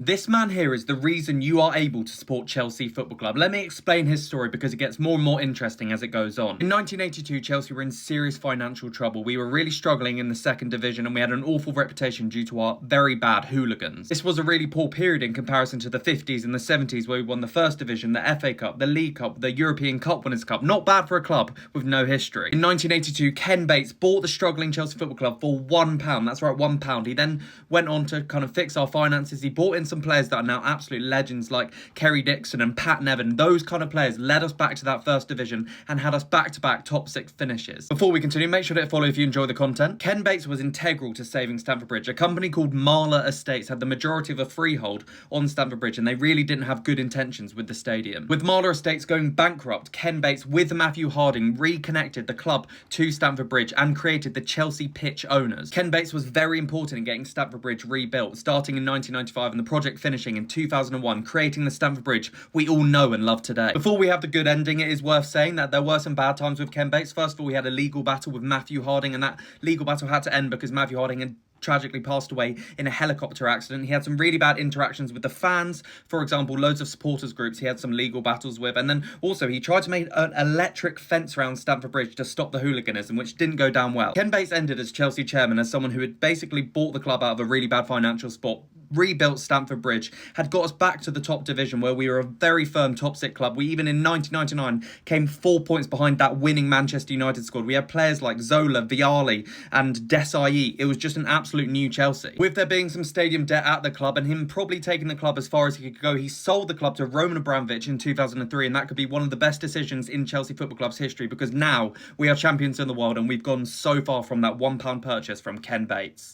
This man here is the reason you are able to support Chelsea Football Club. Let me explain his story because it gets more and more interesting as it goes on. In 1982, Chelsea were in serious financial trouble. We were really struggling in the second division and we had an awful reputation due to our very bad hooligans. This was a really poor period in comparison to the 50s and the 70s where we won the first division, the FA Cup, the League Cup, the European Cup Winners' Cup. Not bad for a club with no history. In 1982, Ken Bates bought the struggling Chelsea Football Club for £1. That's right, £1. He then went on to kind of fix our finances. He bought in some players that are now absolute legends like Kerry Dixon and Pat Nevin. Those kind of players led us back to that first division and had us back-to-back top 6 finishes. Before we continue, make sure to hit follow if you enjoy the content. Ken Bates was integral to saving Stamford Bridge. A company called Marler Estates had the majority of a freehold on Stamford Bridge and they really didn't have good intentions with the stadium. With Marler Estates going bankrupt, Ken Bates with Matthew Harding reconnected the club to Stamford Bridge and created the Chelsea Pitch Owners. Ken Bates was very important in getting Stamford Bridge rebuilt, starting in 1995 and the project finishing in 2001, creating the Stamford Bridge we all know and love today. Before we have the good ending, it is worth saying that there were some bad times with Ken Bates. First of all, we had a legal battle with Matthew Harding, and that legal battle had to end because Matthew Harding had tragically passed away in a helicopter accident. He had some really bad interactions with the fans. For example, loads of supporters groups he had some legal battles with. And then also he tried to make an electric fence around Stamford Bridge to stop the hooliganism, which didn't go down well. Ken Bates ended as Chelsea chairman as someone who had basically bought the club out of a really bad financial spot, rebuilt Stamford Bridge, had got us back to the top division where we were a very firm top 6 club. We even in 1999 came 4 points behind that winning Manchester United squad. We had players like Zola, Vialli and Desai. It was just an absolute new Chelsea. With there being some stadium debt at the club and him probably taking the club as far as he could go, he sold the club to Roman Abramovich in 2003, and that could be one of the best decisions in Chelsea Football Club's history because now we are champions in the world and we've gone so far from that £1 purchase from Ken Bates.